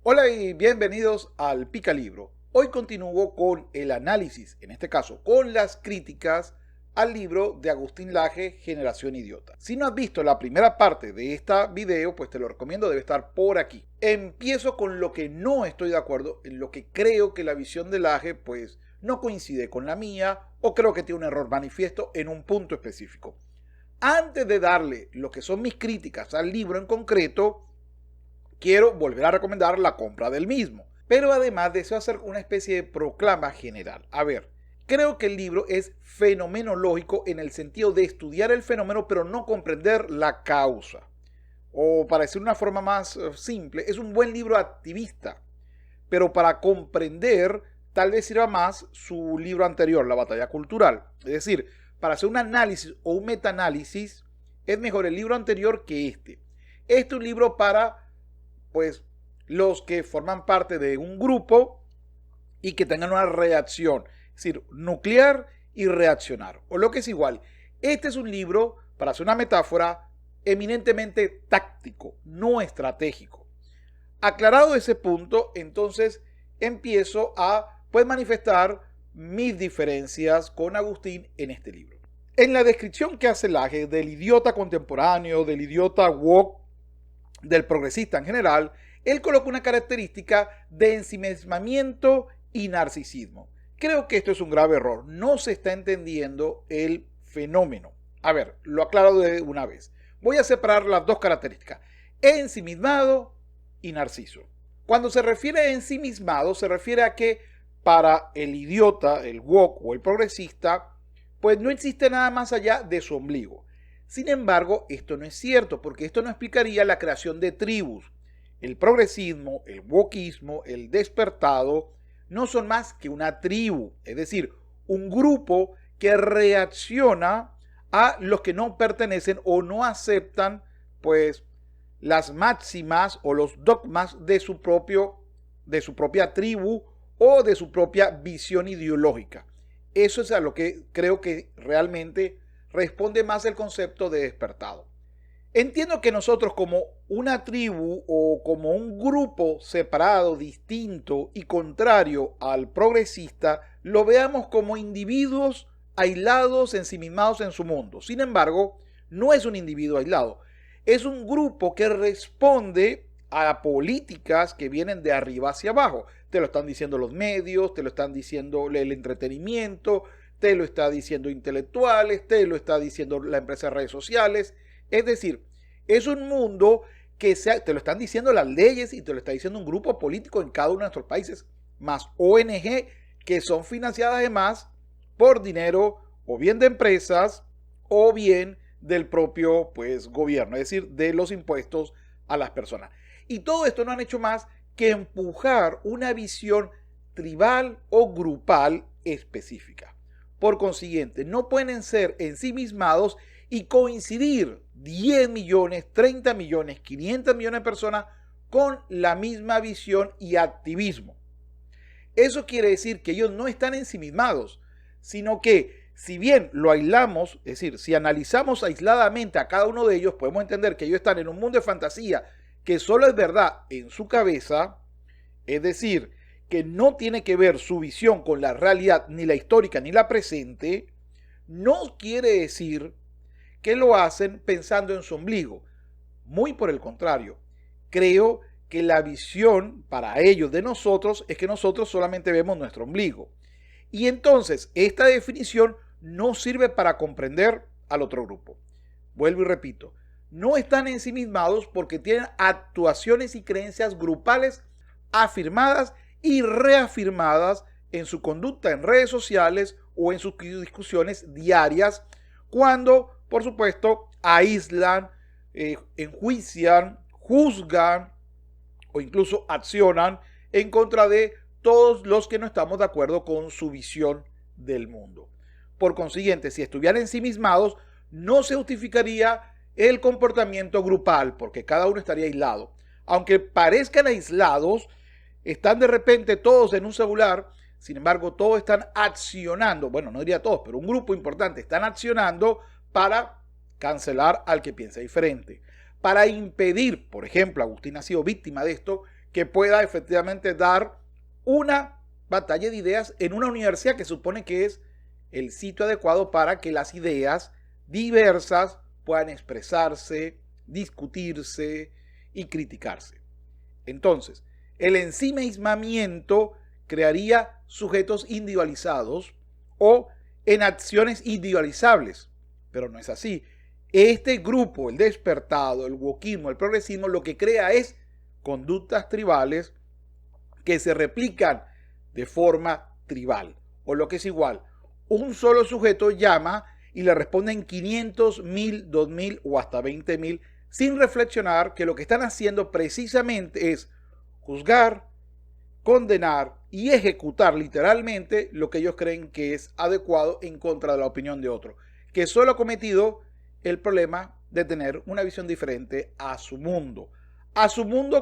Hola y bienvenidos al Pica Libro. Hoy continúo con el análisis, en este caso con las críticas al libro de Agustín Laje, Generación Idiota. Si no has visto la primera parte de este video, pues te lo recomiendo, debe estar por aquí. Empiezo con lo que no estoy de acuerdo, en lo que creo que la visión de Laje pues no coincide con la mía o creo que tiene un error manifiesto en un punto específico. Antes de darle lo que son mis críticas al libro en concreto, quiero volver a recomendar la compra del mismo. Pero además deseo hacer una especie de proclama general. A ver, creo que el libro es fenomenológico en el sentido de estudiar el fenómeno pero no comprender la causa. O para decir una forma más simple, es un buen libro activista. Pero para comprender tal vez sirva más su libro anterior, La Batalla Cultural. Es decir, para hacer un análisis o un metaanálisis es mejor el libro anterior que este. Este es un libro para pues los que forman parte de un grupo y que tengan una reacción, es decir, nuclear y reaccionar, o lo que es igual. Este es un libro, para hacer una metáfora, eminentemente táctico, no estratégico. Aclarado ese punto, entonces empiezo a pues, manifestar mis diferencias con Agustín en este libro. En la descripción que hace Laje del idiota contemporáneo, del idiota woke, del progresista en general, él coloca una característica de ensimismamiento y narcisismo. Creo que esto es un grave error. No se está entendiendo el fenómeno. A ver, lo aclaro de una vez. Voy a separar las dos características. Ensimismado y narciso. Cuando se refiere a ensimismado, se refiere a que para el idiota, el woke o el progresista, pues no existe nada más allá de su ombligo. Sin embargo, esto no es cierto, porque esto no explicaría la creación de tribus. El progresismo, el wokismo, el despertado, no son más que una tribu, es decir, un grupo que reacciona a los que no pertenecen o no aceptan, pues, las máximas o los dogmas de su propia tribu o de su propia visión ideológica. Eso es a lo que creo que realmente responde más el concepto de despertado. Entiendo que nosotros como una tribu o como un grupo separado, distinto y contrario al progresista, lo veamos como individuos aislados, ensimismados en su mundo. Sin embargo, no es un individuo aislado, es un grupo que responde a políticas que vienen de arriba hacia abajo. Te lo están diciendo los medios, te lo están diciendo el entretenimiento, te lo está diciendo intelectuales, te lo está diciendo la empresa de redes sociales. Es decir, es un mundo que te lo están diciendo las leyes y te lo está diciendo un grupo político en cada uno de nuestros países, más ONG que son financiadas además por dinero o bien de empresas o bien del propio pues, gobierno, es decir, de los impuestos a las personas. Y todo esto no han hecho más que empujar una visión tribal o grupal específica. Por consiguiente, no pueden ser ensimismados y coincidir 10 millones, 30 millones, 500 millones de personas con la misma visión y activismo. Eso quiere decir que ellos no están ensimismados, sino que si bien lo aislamos, es decir, si analizamos aisladamente a cada uno de ellos, podemos entender que ellos están en un mundo de fantasía que solo es verdad en su cabeza, es decir, que no tiene que ver su visión con la realidad, ni la histórica, ni la presente, no quiere decir que lo hacen pensando en su ombligo. Muy por el contrario, creo que la visión para ellos de nosotros es que nosotros solamente vemos nuestro ombligo. Y entonces esta definición no sirve para comprender al otro grupo. Vuelvo y repito, no están ensimismados porque tienen actuaciones y creencias grupales afirmadas y reafirmadas en su conducta en redes sociales o en sus discusiones diarias, cuando, por supuesto, aíslan, enjuician, juzgan o incluso accionan en contra de todos los que no estamos de acuerdo con su visión del mundo. Por consiguiente, si estuvieran ensimismados, no se justificaría el comportamiento grupal, porque cada uno estaría aislado. Aunque parezcan aislados, están de repente todos en un celular, sin embargo, todos están accionando, bueno, no diría todos, pero un grupo importante están accionando para cancelar al que piensa diferente, para impedir, por ejemplo, Agustín ha sido víctima de esto, que pueda efectivamente dar una batalla de ideas en una universidad que supone que es el sitio adecuado para que las ideas diversas puedan expresarse, discutirse y criticarse. Entonces, el ensimismamiento crearía sujetos individualizados o en acciones individualizables, pero no es así. Este grupo, el despertado, el wokismo, el progresismo, lo que crea es conductas tribales que se replican de forma tribal, o lo que es igual, un solo sujeto llama y le responden 500, 1000, 2000 o hasta 20,000 sin reflexionar que lo que están haciendo precisamente es juzgar, condenar y ejecutar literalmente lo que ellos creen que es adecuado en contra de la opinión de otro, que solo ha cometido el problema de tener una visión diferente a su mundo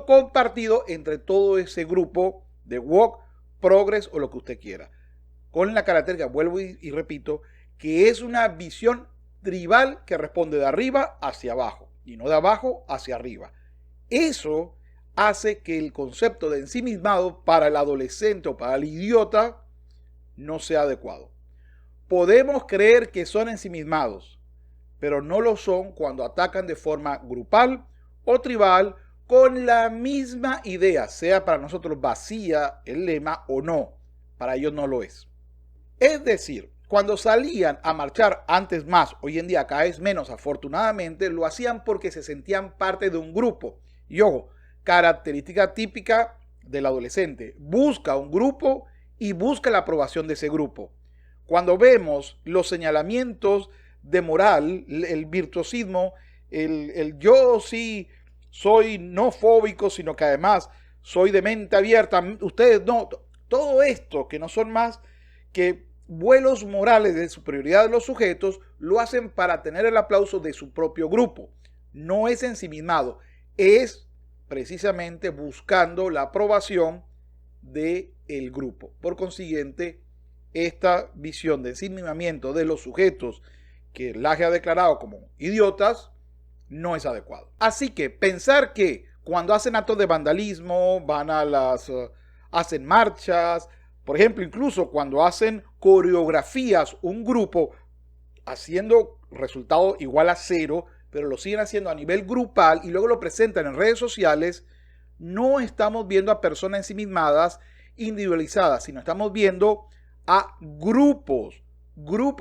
compartido entre todo ese grupo de woke, progress o lo que usted quiera, con la característica, vuelvo y repito, que es una visión tribal que responde de arriba hacia abajo y no de abajo hacia arriba. Eso hace que el concepto de ensimismado para el adolescente o para el idiota no sea adecuado. Podemos creer que son ensimismados, pero no lo son cuando atacan de forma grupal o tribal con la misma idea, sea para nosotros vacía el lema o no, para ellos no lo es. Es decir, cuando salían a marchar antes más, hoy en día cada vez menos afortunadamente, lo hacían porque se sentían parte de un grupo. Y ojo, característica típica del adolescente, busca un grupo y busca la aprobación de ese grupo. Cuando vemos los señalamientos de moral, el virtuosismo, el yo sí soy no fóbico, sino que además soy de mente abierta, ustedes no, todo esto que no son más que vuelos morales de superioridad de los sujetos, lo hacen para tener el aplauso de su propio grupo. No es ensimismado, es precisamente buscando la aprobación del grupo. Por consiguiente, esta visión de ensimismamiento de los sujetos que Laje ha declarado como idiotas no es adecuado. Así que pensar que cuando hacen actos de vandalismo, hacen marchas, por ejemplo, incluso cuando hacen coreografías, un grupo haciendo resultado igual a 0, pero lo siguen haciendo a nivel grupal y luego lo presentan en redes sociales, no estamos viendo a personas ensimismadas, individualizadas, sino estamos viendo a grupos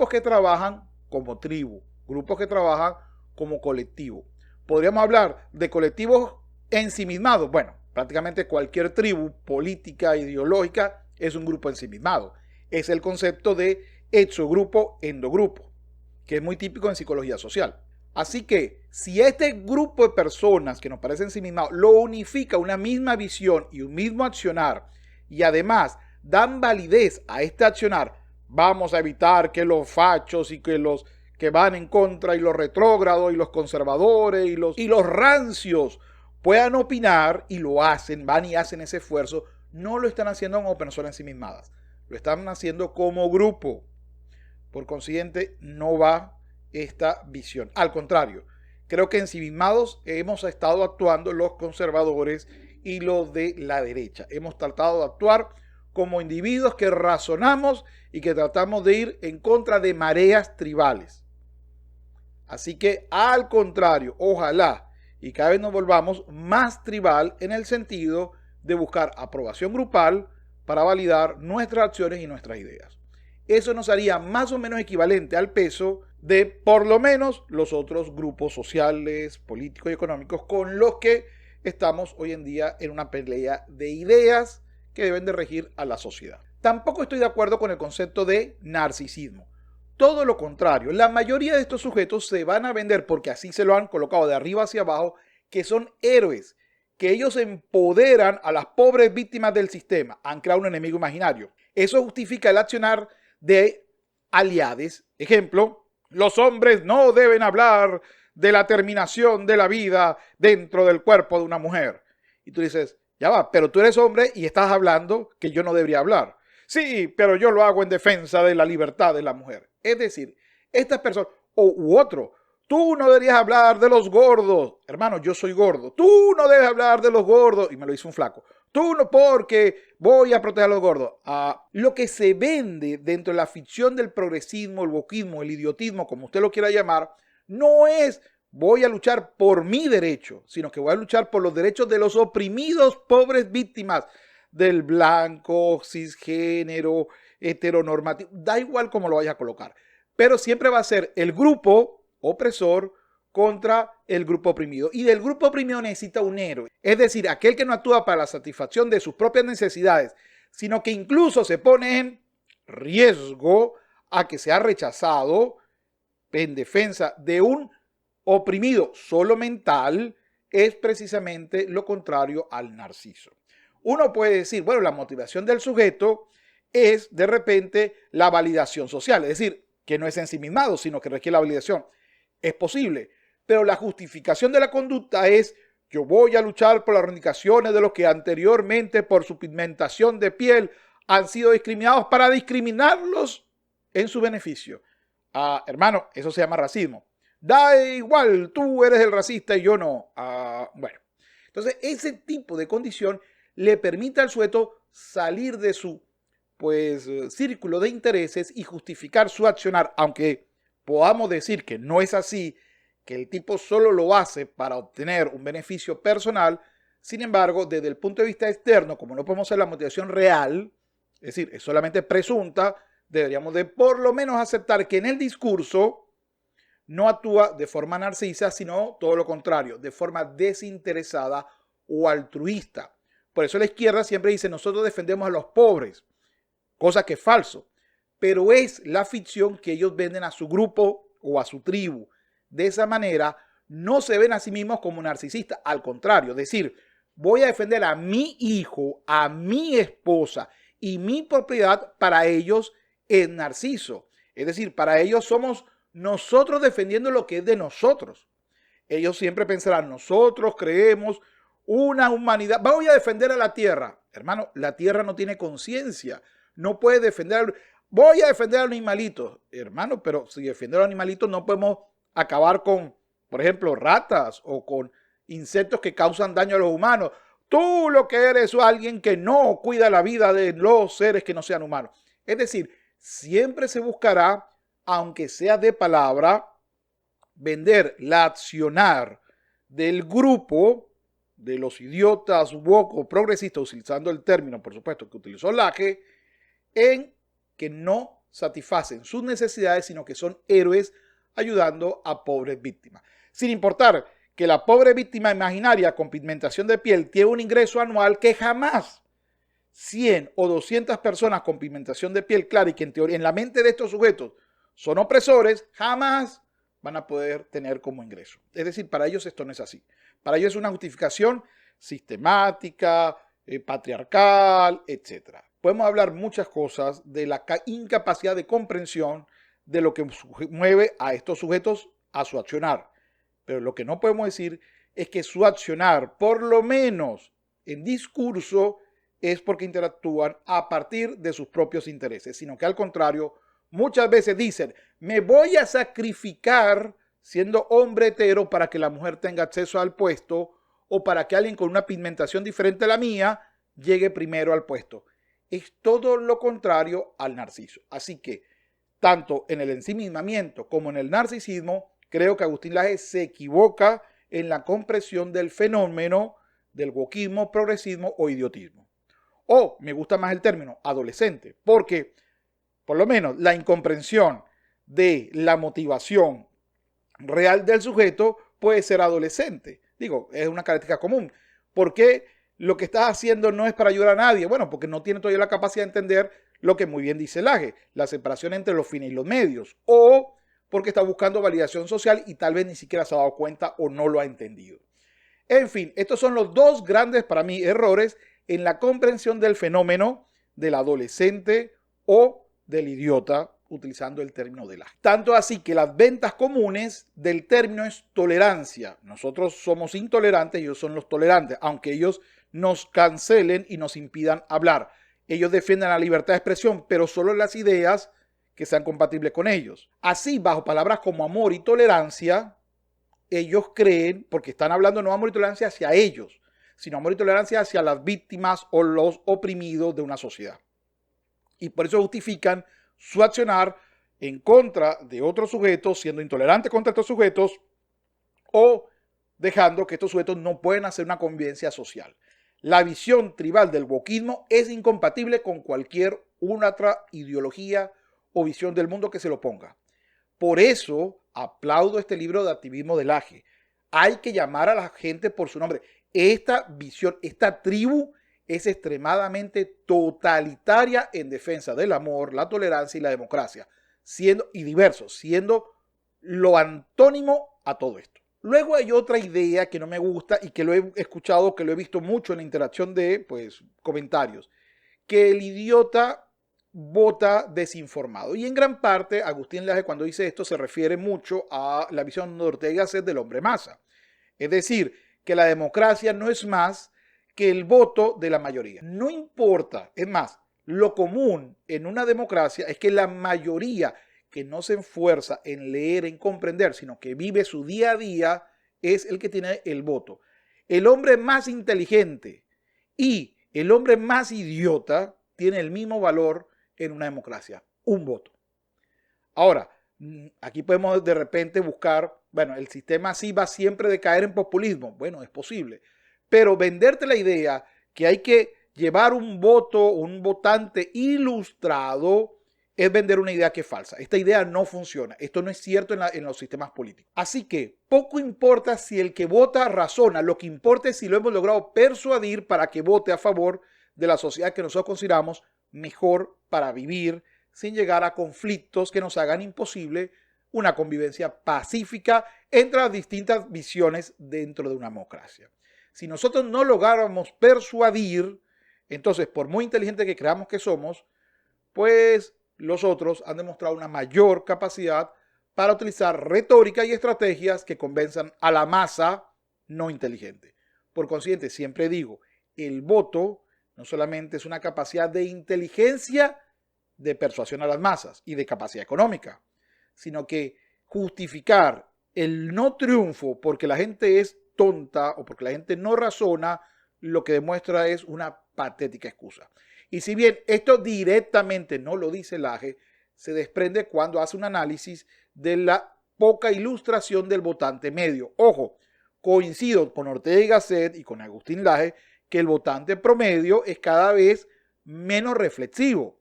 que trabajan como tribu, grupos que trabajan como colectivo. Podríamos hablar de colectivos ensimismados. Bueno, prácticamente cualquier tribu política, ideológica, es un grupo ensimismado. Es el concepto de exogrupo, endogrupo, que es muy típico en psicología social. Así que, si este grupo de personas que nos parecen ensimismados lo unifica una misma visión y un mismo accionar, y además dan validez a este accionar, vamos a evitar que los fachos y que los que van en contra y los retrógrados y los conservadores y los rancios puedan opinar y lo hacen, van y hacen ese esfuerzo, no lo están haciendo como personas ensimismadas, lo están haciendo como grupo. Por consiguiente, no va esta visión. Al contrario, creo que ensimismados hemos estado actuando los conservadores y los de la derecha. Hemos tratado de actuar como individuos que razonamos y que tratamos de ir en contra de mareas tribales. Así que, al contrario, ojalá y cada vez nos volvamos más tribal en el sentido de buscar aprobación grupal para validar nuestras acciones y nuestras ideas. Eso nos haría más o menos equivalente al peso de por lo menos los otros grupos sociales, políticos y económicos con los que estamos hoy en día en una pelea de ideas que deben de regir a la sociedad. Tampoco estoy de acuerdo con el concepto de narcisismo. Todo lo contrario, la mayoría de estos sujetos se van a vender porque así se lo han colocado de arriba hacia abajo, que son héroes, que ellos empoderan a las pobres víctimas del sistema, han creado un enemigo imaginario. Eso justifica el accionar de aliados. Ejemplo, los hombres no deben hablar de la terminación de la vida dentro del cuerpo de una mujer. Y tú dices, ya va, pero tú eres hombre y estás hablando que yo no debería hablar. Sí, pero yo lo hago en defensa de la libertad de la mujer. Es decir, estas personas, u otro, tú no deberías hablar de los gordos. Hermano, yo soy gordo. Tú no debes hablar de los gordos. Y me lo dice un flaco. Tú no, porque voy a proteger a los gordos. Lo que se vende dentro de la ficción del progresismo, el wokismo, el idiotismo, como usted lo quiera llamar, no es voy a luchar por mi derecho, sino que voy a luchar por los derechos de los oprimidos, pobres víctimas del blanco, cisgénero, heteronormativo, da igual cómo lo vayas a colocar, pero siempre va a ser el grupo opresor contra el grupo oprimido. Y del grupo oprimido necesita un héroe, es decir, aquel que no actúa para la satisfacción de sus propias necesidades, sino que incluso se pone en riesgo a que sea rechazado en defensa de un oprimido solo mental, es precisamente lo contrario al narciso. Uno puede decir, bueno, la motivación del sujeto es de repente la validación social, es decir, que no es ensimismado, sino que requiere la validación. Es posible, pero la justificación de la conducta es yo voy a luchar por las reivindicaciones de los que anteriormente por su pigmentación de piel han sido discriminados para discriminarlos en su beneficio. Hermano, eso se llama racismo. Da igual, tú eres el racista y yo no. Bueno, entonces ese tipo de condición le permite al sujeto salir de su círculo de intereses y justificar su accionar, aunque podamos decir que no es así, que el tipo solo lo hace para obtener un beneficio personal. Sin embargo, desde el punto de vista externo, como no podemos hacer la motivación real, es decir, es solamente presunta, deberíamos de por lo menos aceptar que en el discurso no actúa de forma narcisa, sino todo lo contrario, de forma desinteresada o altruista. Por eso la izquierda siempre dice, nosotros defendemos a los pobres, cosa que es falso, pero es la ficción que ellos venden a su grupo o a su tribu. De esa manera, no se ven a sí mismos como narcisistas, al contrario, es decir, voy a defender a mi hijo, a mi esposa y mi propiedad, para ellos es narciso. Es decir, para ellos somos nosotros defendiendo lo que es de nosotros. Ellos siempre pensarán, nosotros creemos una humanidad. Voy a defender a la tierra. Hermano, la tierra no tiene conciencia. No puede defender. Voy a defender a los animalitos. Hermano, pero si defiendo a los animalitos no podemos acabar con, por ejemplo, ratas o con insectos que causan daño a los humanos. Tú lo que eres es alguien que no cuida la vida de los seres que no sean humanos. Es decir, siempre se buscará, aunque sea de palabra, vender la accionar del grupo de los idiotas woke o progresistas, utilizando el término, por supuesto, que utilizó Laje, en que no satisfacen sus necesidades, sino que son héroes ayudando a pobres víctimas. Sin importar que la pobre víctima imaginaria con pigmentación de piel tiene un ingreso anual que jamás 100 o 200 personas con pigmentación de piel clara y que en teoría, en la mente de estos sujetos son opresores, jamás van a poder tener como ingreso. Es decir, para ellos esto no es así. Para ellos es una justificación sistemática, patriarcal, etc. Podemos hablar muchas cosas de la incapacidad de comprensión de lo que mueve a estos sujetos a su accionar. Pero lo que no podemos decir es que su accionar, por lo menos en discurso, es porque interactúan a partir de sus propios intereses, sino que al contrario, muchas veces dicen, me voy a sacrificar siendo hombre hetero para que la mujer tenga acceso al puesto o para que alguien con una pigmentación diferente a la mía llegue primero al puesto. Es todo lo contrario al narciso. Así que, tanto en el ensimismamiento como en el narcisismo, creo que Agustín Laje se equivoca en la comprensión del fenómeno del wokismo, progresismo o idiotismo. O, me gusta más el término, adolescente, porque por lo menos la incomprensión de la motivación real del sujeto puede ser adolescente. Digo, es una característica común. ¿Por qué lo que estás haciendo no es para ayudar a nadie? Bueno, porque no tiene todavía la capacidad de entender lo que muy bien dice Laje, la separación entre los fines y los medios. O porque está buscando validación social y tal vez ni siquiera se ha dado cuenta o no lo ha entendido. En fin, estos son los dos grandes para mí errores en la comprensión del fenómeno del adolescente o del idiota, utilizando el término de Laje. Tanto así que las ventas comunes del término es tolerancia. Nosotros somos intolerantes y ellos son los tolerantes, aunque ellos nos cancelen y nos impidan hablar. Ellos defienden la libertad de expresión, pero solo las ideas que sean compatibles con ellos. Así, bajo palabras como amor y tolerancia, ellos creen, porque están hablando no amor y tolerancia hacia ellos, sino amor y tolerancia hacia las víctimas o los oprimidos de una sociedad. Y por eso justifican su accionar en contra de otros sujetos, siendo intolerantes contra estos sujetos o dejando que estos sujetos no pueden hacer una convivencia social. La visión tribal del wokismo es incompatible con cualquier otra ideología o visión del mundo que se lo ponga. Por eso aplaudo este libro de activismo de Laje. Hay que llamar a la gente por su nombre. Esta visión, esta tribu es extremadamente totalitaria en defensa del amor, la tolerancia y la democracia, siendo lo antónimo a todo esto. Luego hay otra idea que no me gusta y que lo he escuchado, que lo he visto mucho en la interacción de comentarios, que el idiota vota desinformado. Y en gran parte, Agustín Laje, cuando dice esto, se refiere mucho a la visión de Ortega y Gasset del hombre masa. Es decir, que la democracia no es más que el voto de la mayoría. No importa, es más, lo común en una democracia es que la mayoría que no se esfuerza en leer, en comprender, sino que vive su día a día, es el que tiene el voto. El hombre más inteligente y el hombre más idiota tiene el mismo valor en una democracia, un voto. Ahora, aquí podemos de repente buscar, el sistema así va siempre de caer en populismo. Bueno, es posible. Pero venderte la idea que hay que llevar un voto, un votante ilustrado, es vender una idea que es falsa. Esta idea no funciona. Esto no es cierto en los sistemas políticos. Así que poco importa si el que vota razona. Lo que importa es si lo hemos logrado persuadir para que vote a favor de la sociedad que nosotros consideramos mejor para vivir sin llegar a conflictos que nos hagan imposible una convivencia pacífica entre las distintas visiones dentro de una democracia. Si nosotros no lográramos persuadir, entonces por muy inteligente que creamos que somos, pues los otros han demostrado una mayor capacidad para utilizar retórica y estrategias que convenzan a la masa no inteligente. Por consiguiente, siempre digo, el voto no solamente es una capacidad de inteligencia de persuasión a las masas y de capacidad económica, sino que justificar el no triunfo porque la gente es tonta o porque la gente no razona, lo que demuestra es una patética excusa. Y si bien esto directamente no lo dice Laje, se desprende cuando hace un análisis de la poca ilustración del votante medio. Ojo, coincido con Ortega y Gasset y con Agustín Laje que el votante promedio es cada vez menos reflexivo.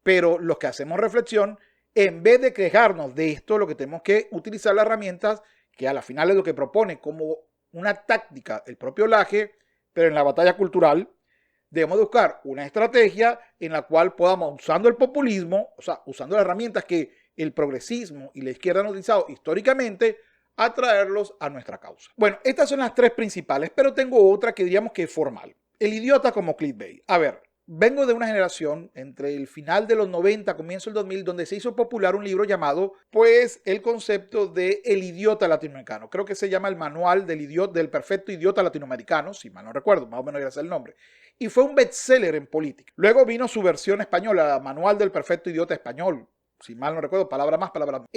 Pero los que hacemos reflexión, en vez de quejarnos de esto, lo que tenemos que utilizar las herramientas, que a la final es lo que propone como una táctica el propio Laje, pero en la batalla cultural, debemos buscar una estrategia en la cual podamos, usando el populismo, o sea, usando las herramientas que el progresismo y la izquierda han utilizado históricamente, atraerlos a nuestra causa. Bueno, estas son las tres principales, pero tengo otra que diríamos que es formal. El idiota como clickbait. A ver, vengo de una generación entre el final de los 90, comienzo del 2000, donde se hizo popular un libro llamado, el concepto de el idiota latinoamericano. Creo que se llama el manual del perfecto idiota latinoamericano, si mal no recuerdo, más o menos era ese el nombre. Y fue un bestseller en política. Luego vino su versión española, manual del perfecto idiota español, si mal no recuerdo, palabra más, palabra menos.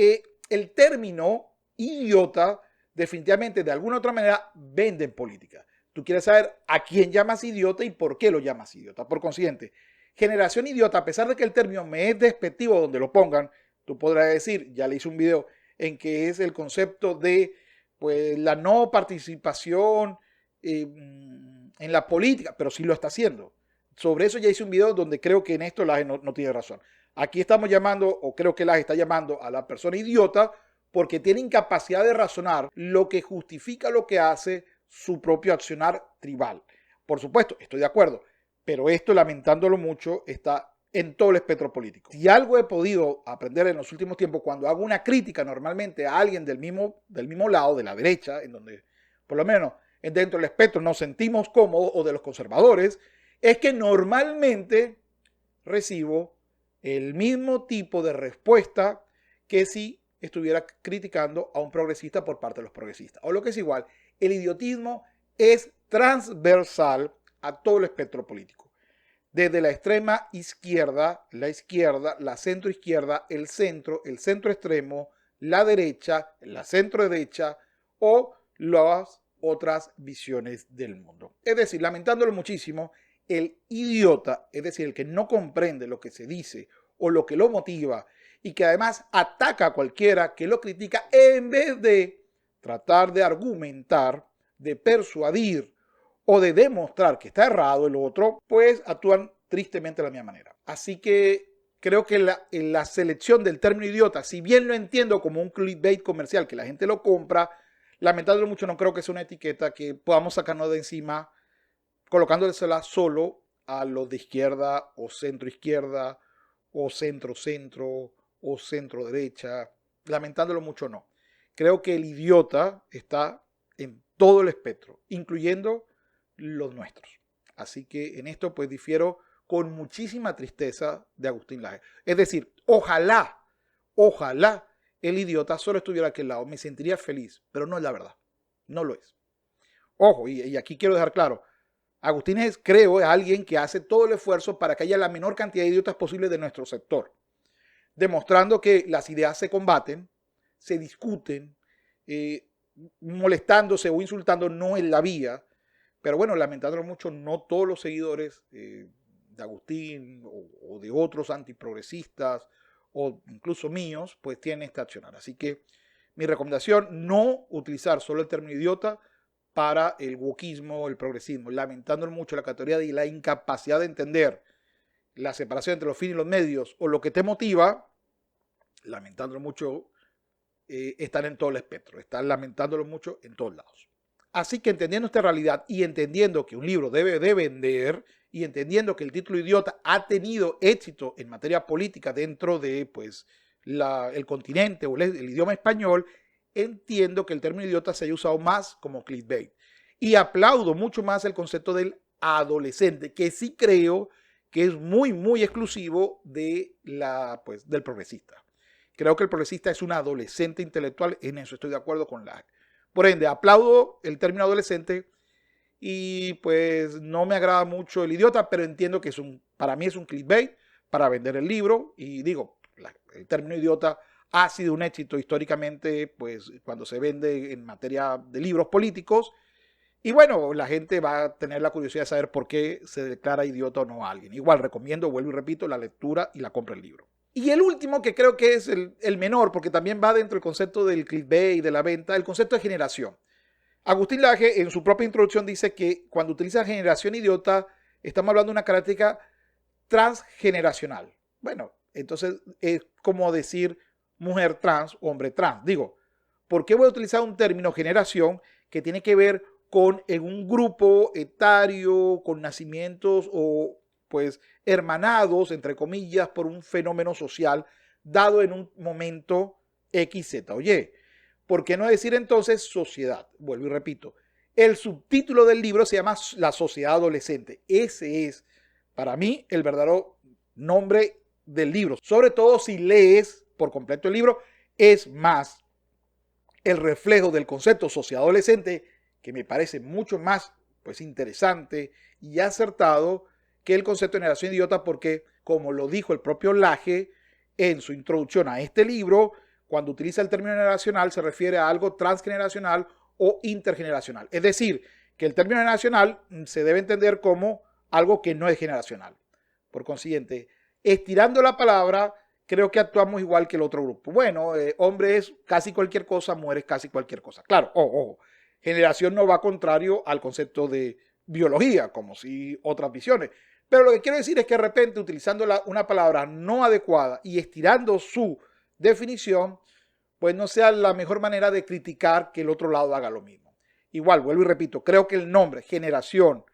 El término idiota definitivamente de alguna otra manera vende en política. Tú quieres saber a quién llamas idiota y por qué lo llamas idiota. Por consiguiente, generación idiota, a pesar de que el término me es despectivo donde lo pongan, tú podrás decir, ya le hice un video en que es el concepto de la no participación en la política, pero sí lo está haciendo. Sobre eso ya hice un video donde creo que en esto Laje no tiene razón. Aquí estamos llamando, o creo que Laje está llamando a la persona idiota porque tiene incapacidad de razonar lo que justifica lo que hace su propio accionar tribal. Por supuesto, estoy de acuerdo, pero esto, lamentándolo mucho, está en todo el espectro político. Si algo he podido aprender en los últimos tiempos, cuando hago una crítica normalmente a alguien del mismo lado, de la derecha, en donde por lo menos dentro del espectro nos sentimos cómodos, o de los conservadores, es que normalmente recibo el mismo tipo de respuesta que si estuviera criticando a un progresista por parte de los progresistas. O lo que es igual, el idiotismo es transversal a todo el espectro político. Desde la extrema izquierda, la centroizquierda, el centro extremo, la derecha, la centro derecha o las otras visiones del mundo. Es decir, lamentándolo muchísimo, el idiota, es decir, el que no comprende lo que se dice o lo que lo motiva y que además ataca a cualquiera que lo critica en vez de tratar de argumentar, de persuadir o de demostrar que está errado el otro, pues actúan tristemente de la misma manera. Así que creo que la selección del término idiota, si bien lo entiendo como un clickbait comercial que la gente lo compra, lamentándolo mucho no creo que sea una etiqueta que podamos sacarnos de encima colocándosela solo a los de izquierda o centro izquierda o centro centro o centro derecha. Lamentándolo mucho no. Creo que el idiota está en todo el espectro, incluyendo los nuestros. Así que en esto pues difiero con muchísima tristeza de Agustín Laje. Es decir, ojalá el idiota solo estuviera a aquel lado. Me sentiría feliz, pero no es la verdad. No lo es. Ojo, y aquí quiero dejar claro, Agustín creo, es alguien que hace todo el esfuerzo para que haya la menor cantidad de idiotas posible de nuestro sector, demostrando que las ideas se combaten, se discuten, molestándose o insultando no es la vía, pero bueno, lamentándolo mucho, no todos los seguidores de Agustín o de otros antiprogresistas o incluso míos, pues tienen este accionar. Así que mi recomendación, no utilizar solo el término idiota para el wokismo, el progresismo, lamentándolo mucho la categoría de la incapacidad de entender la separación entre los fines y los medios o lo que te motiva, lamentándolo mucho, están en todo el espectro, están lamentándolo mucho en todos lados. Así que entendiendo esta realidad y entendiendo que un libro debe de vender y entendiendo que el título idiota ha tenido éxito en materia política dentro de pues, el continente o el idioma español, entiendo que el término idiota se haya usado más como clickbait. Y aplaudo mucho más el concepto del adolescente, que sí creo que es muy, muy exclusivo de del progresista. Creo que el progresista es un adolescente intelectual, en eso estoy de acuerdo con Laje. Por ende, aplaudo el término adolescente y pues no me agrada mucho el idiota, pero entiendo que para mí es un clickbait para vender el libro y digo, el término idiota ha sido un éxito históricamente pues cuando se vende en materia de libros políticos y bueno, la gente va a tener la curiosidad de saber por qué se declara idiota o no a alguien. Igual recomiendo, vuelvo y repito, la lectura y la compra del libro. Y el último, que creo que es el menor, porque también va dentro del concepto del clickbait y de la venta, el concepto de generación. Agustín Laje, en su propia introducción, dice que cuando utiliza generación idiota, estamos hablando de una característica transgeneracional. Bueno, entonces es como decir mujer trans, hombre trans. Digo, ¿por qué voy a utilizar un término generación que tiene que ver con en un grupo etario, con nacimientos o pues hermanados, entre comillas, por un fenómeno social dado en un momento X, Z o Y? ¿Por qué no decir entonces sociedad? Vuelvo y repito. El subtítulo del libro se llama La sociedad adolescente. Ese es, para mí, el verdadero nombre del libro. Sobre todo si lees por completo el libro, es más el reflejo del concepto sociedad adolescente, que me parece mucho más pues, interesante y acertado que el concepto de generación idiota, porque, como lo dijo el propio Laje en su introducción a este libro, cuando utiliza el término generacional se refiere a algo transgeneracional o intergeneracional. Es decir, que el término generacional se debe entender como algo que no es generacional. Por consiguiente, estirando la palabra, creo que actuamos igual que el otro grupo. Bueno, hombre es casi cualquier cosa, mujer es casi cualquier cosa. Claro, ojo, generación no va contrario al concepto de biología, como si otras visiones. Pero lo que quiero decir es que de repente, utilizando una palabra no adecuada y estirando su definición, pues no sea la mejor manera de criticar que el otro lado haga lo mismo. Igual, vuelvo y repito, creo que el nombre generación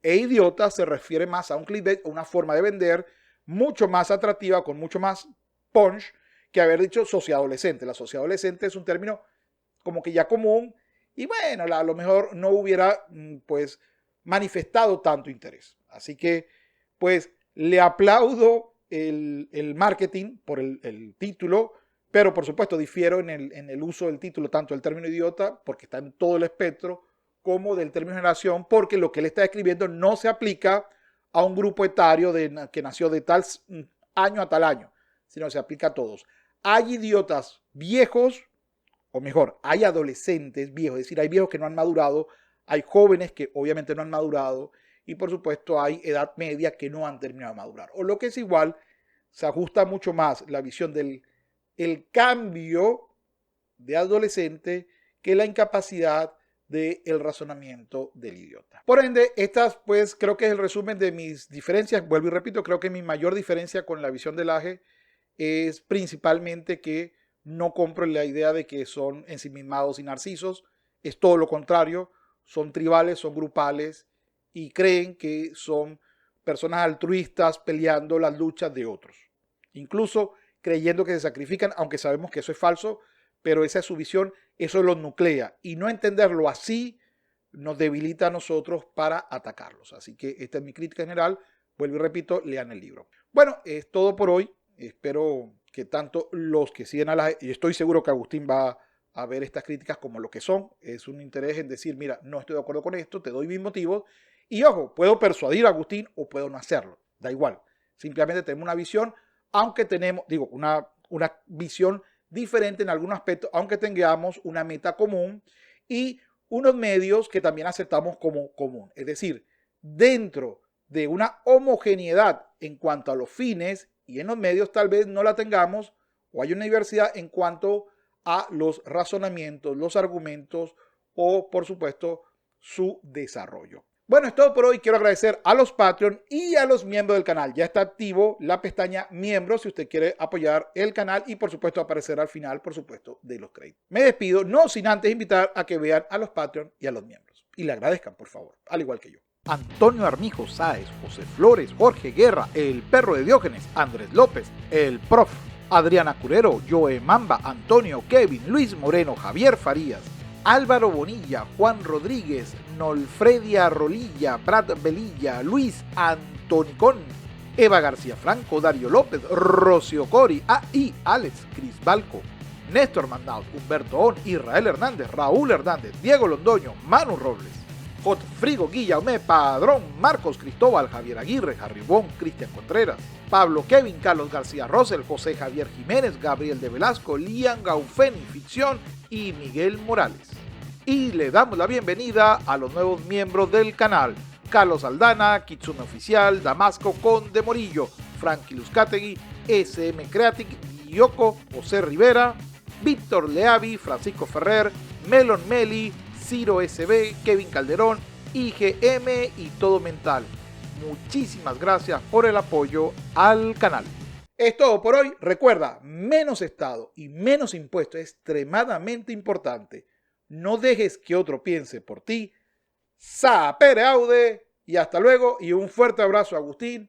e idiota se refiere más a un clickbait, a una forma de vender mucho más atractiva, con mucho más punch, que haber dicho sociedad adolescente. La sociedad adolescente es un término como que ya común y bueno, a lo mejor no hubiera pues manifestado tanto interés. Así que pues le aplaudo el marketing por el título, pero por supuesto difiero en el uso del título, tanto del término idiota, porque está en todo el espectro, como del término generación, porque lo que él está escribiendo no se aplica a un grupo etario que nació de tal año a tal año, sino se aplica a todos. Hay idiotas viejos o mejor, hay adolescentes viejos, es decir, hay viejos que no han madurado, hay jóvenes que obviamente no han madurado y por supuesto hay edad media que no han terminado de madurar. O lo que es igual, se ajusta mucho más la visión del el cambio de adolescente que la incapacidad del razonamiento del idiota. Por ende, estas pues creo que es el resumen de mis diferencias. Vuelvo y repito, creo que mi mayor diferencia con la visión del AGE es principalmente que no compro la idea de que son ensimismados y narcisos. Es todo lo contrario, son tribales, son grupales y creen que son personas altruistas peleando las luchas de otros. Incluso creyendo que se sacrifican, aunque sabemos que eso es falso, pero esa es su visión, eso los nuclea. Y no entenderlo así nos debilita a nosotros para atacarlos. Así que esta es mi crítica general. Vuelvo y repito, lean el libro. Bueno, es todo por hoy. Espero que tanto los que siguen a la... Y estoy seguro que Agustín va a ver estas críticas como lo que son. Es un interés en decir, mira, no estoy de acuerdo con esto, te doy mis motivos. Y ojo, puedo persuadir a Agustín o puedo no hacerlo. Da igual. Simplemente tenemos una visión, aunque tenemos, digo, una visión diferente en algún aspecto, aunque tengamos una meta común y unos medios que también aceptamos como común. Es decir, dentro de una homogeneidad en cuanto a los fines y en los medios tal vez no la tengamos o hay una diversidad en cuanto a los razonamientos, los argumentos o por supuesto su desarrollo. Bueno, es todo por hoy. Quiero agradecer a los Patreon y a los miembros del canal. Ya está activo la pestaña miembros si usted quiere apoyar el canal y por supuesto aparecer al final, por supuesto, de los créditos. Me despido, no sin antes invitar a que vean a los Patreon y a los miembros. Y le agradezcan, por favor, al igual que yo. Antonio Armijo Sáez, José Flores, Jorge Guerra, El Perro de Diógenes, Andrés López, El Prof, Adriana Curero, Joe Mamba, Antonio, Kevin, Luis Moreno, Javier Farías, Álvaro Bonilla, Juan Rodríguez, Nolfredia Rolilla, Brad Velilla, Luis Antonicón, Eva García Franco, Dario López, Rocio Cori, y Alex Crisbalco, Néstor Mandaut, Humberto On, Israel Hernández, Raúl Hernández, Diego Londoño, Manu Robles, J. Frigo, Guillaume Padrón, Marcos Cristóbal, Javier Aguirre, Harry Bon, Cristian Contreras, Pablo Kevin, Carlos García Rosel, José Javier Jiménez, Gabriel de Velasco, Lian Gaufeni, Ficción y Miguel Morales. Y le damos la bienvenida a los nuevos miembros del canal: Carlos Aldana, Kitsune Oficial, Damasco Conde Morillo, Frankie Luzcategui, SM Creatic, Yoko, José Rivera, Víctor Leavi, Francisco Ferrer, Melon Meli, Ciro SB, Kevin Calderón, IGM y Todo Mental. Muchísimas gracias por el apoyo al canal. Es todo por hoy. Recuerda, menos Estado y menos impuestos es extremadamente importante. No dejes que otro piense por ti. Sapere aude y hasta luego y un fuerte abrazo a Agustín